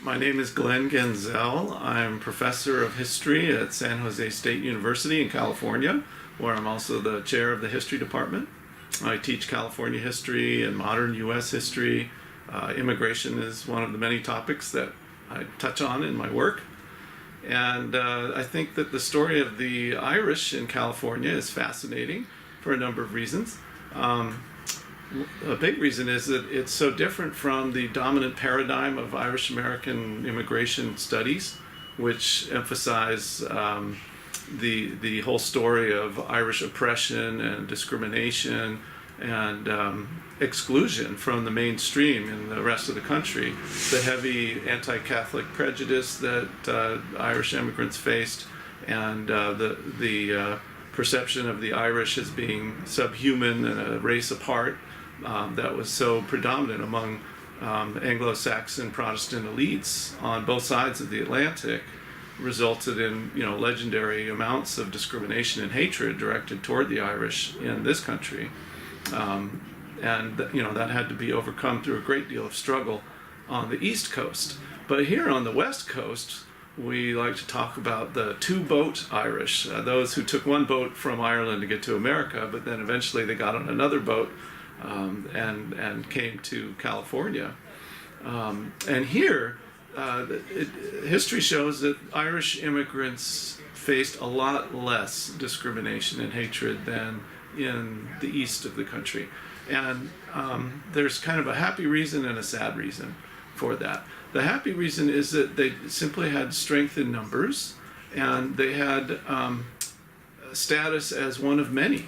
My name is Glen Gendzel. I'm professor of history at San Jose State University in California, where I'm also the chair of the history department. I teach California history and modern U.S. history. Immigration is one of the many topics that I touch on in my work. And I think that the story of the Irish in California is fascinating for a number of reasons. A big reason is that it's so different from the dominant paradigm of Irish American immigration studies, which emphasize the whole story of Irish oppression and discrimination and exclusion from the mainstream in the rest of the country, the heavy anti-Catholic prejudice that Irish immigrants faced, and the perception of the Irish as being subhuman and a race apart that was so predominant among Anglo-Saxon Protestant elites on both sides of the Atlantic, resulted in legendary amounts of discrimination and hatred directed toward the Irish in this country, and that had to be overcome through a great deal of struggle on the East Coast. But here on the West Coast, we like to talk about the two-boat Irish, those who took one boat from Ireland to get to America, but then eventually they got on another boat and came to California. And here, history shows that Irish immigrants faced a lot less discrimination and hatred than in the east of the country. And there's kind of a happy reason and a sad reason for that. The happy reason is that they simply had strength in numbers, and they had status as one of many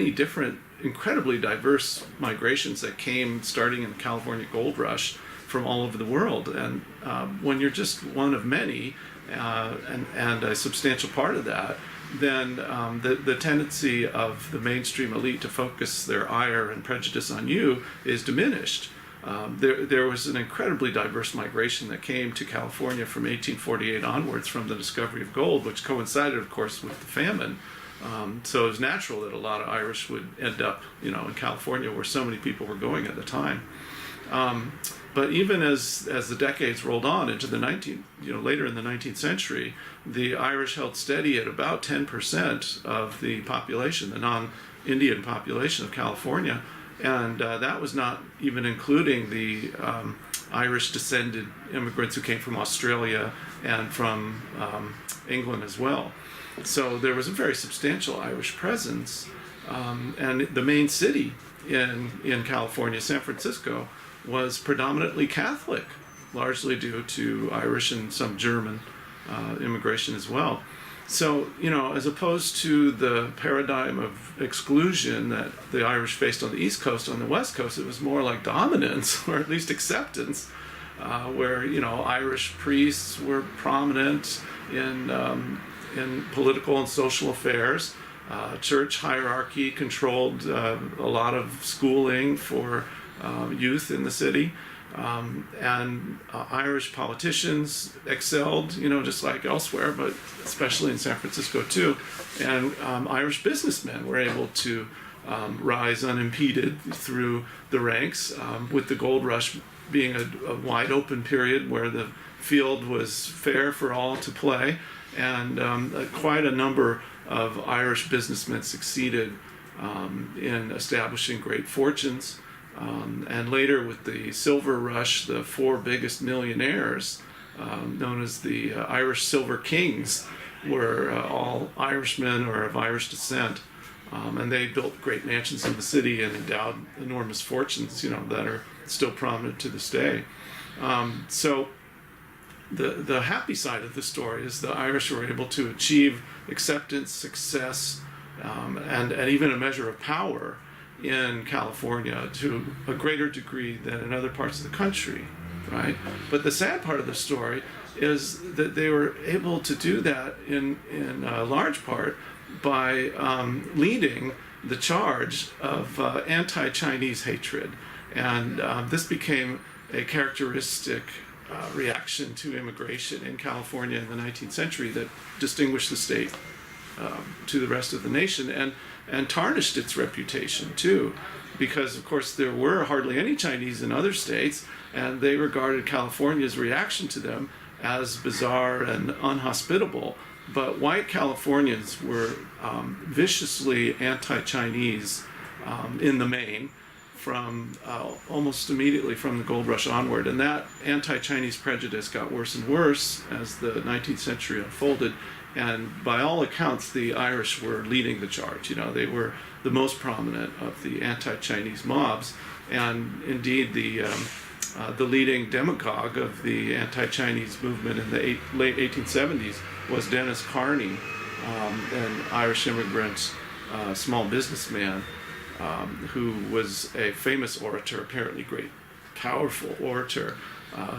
different, incredibly diverse migrations that came starting in the California Gold Rush from all over the world. And when you're just one of many, and a substantial part of that, then the tendency of the mainstream elite to focus their ire and prejudice on you is diminished. There was an incredibly diverse migration that came to California from 1848 onwards from the discovery of gold, which coincided, of course, with the famine. So it was natural that a lot of Irish would end up, in California, where so many people were going at the time. But even as the decades rolled on into the later in the 19th century, the Irish held steady at about 10% of the population, the non-Indian population of California, and that was not even including the Irish-descended immigrants who came from Australia and from England as well. So there was a very substantial Irish presence, and the main city in California, San Francisco, was predominantly Catholic, largely due to Irish and some German immigration as well. So, as opposed to the paradigm of exclusion that the Irish faced on the East Coast, on the West Coast, it was more like dominance, or at least acceptance, where, Irish priests were prominent in political and social affairs. Church hierarchy controlled a lot of schooling for youth in the city, and Irish politicians excelled, just like elsewhere, but especially in San Francisco too. And Irish businessmen were able to rise unimpeded through the ranks, with the gold rush being a wide open period where the field was fair for all to play, and quite a number of Irish businessmen succeeded in establishing great fortunes. And later with the Silver Rush, the four biggest millionaires, known as the Irish Silver Kings, were all Irishmen or of Irish descent. And they built great mansions in the city and endowed enormous fortunes, that are still prominent to this day. So the happy side of the story is the Irish were able to achieve acceptance, success, and even a measure of power in California to a greater degree than in other parts of the country, right? But the sad part of the story is that they were able to do that in large part by leading the charge of anti-Chinese hatred. And this became a characteristic reaction to immigration in California in the 19th century that distinguished the state to the rest of the nation, and tarnished its reputation too, because of course there were hardly any Chinese in other states, and they regarded California's reaction to them as bizarre and unhospitable. But white Californians were viciously anti-Chinese in the main, from almost immediately from the gold rush onward. And that anti-Chinese prejudice got worse and worse as the 19th century unfolded. And by all accounts, the Irish were leading the charge. You know, they were the most prominent of the anti-Chinese mobs. And indeed, the leading demagogue of the anti-Chinese movement in the late 1870s was Dennis Carney, an Irish immigrant, small businessman, who was a famous orator, apparently great, powerful orator,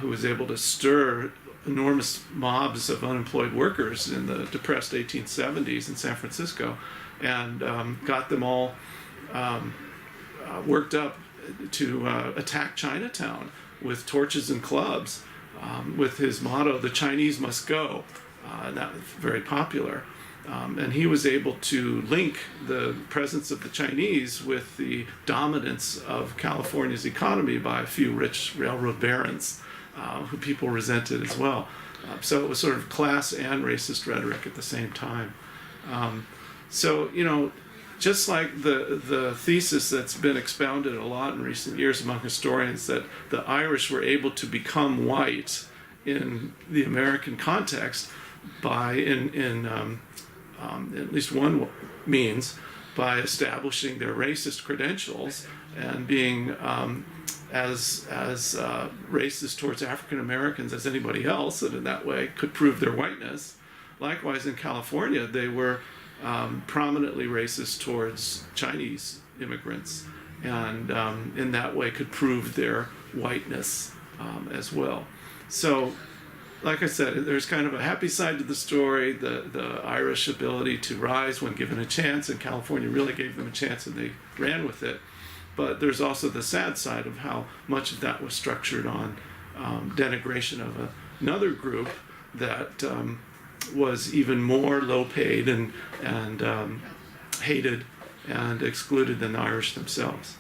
who was able to stir enormous mobs of unemployed workers in the depressed 1870s in San Francisco, and got them all worked up to attack Chinatown with torches and clubs, with his motto, "The Chinese must go." And that was very popular. And he was able to link the presence of the Chinese with the dominance of California's economy by a few rich railroad barons, who people resented as well. So it was sort of class and racist rhetoric at the same time. So, you know, just like the thesis that's been expounded a lot in recent years among historians, that the Irish were able to become white in the American context by, in at least one means, by establishing their racist credentials and being as racist towards African Americans as anybody else, and in that way could prove their whiteness. Likewise, in California, they were prominently racist towards Chinese immigrants, and in that way could prove their whiteness as well. So, like I said, there's kind of a happy side to the story, the Irish ability to rise when given a chance, and California really gave them a chance and they ran with it. But there's also the sad side of how much of that was structured on denigration of another group that was even more low paid and hated and excluded than the Irish themselves.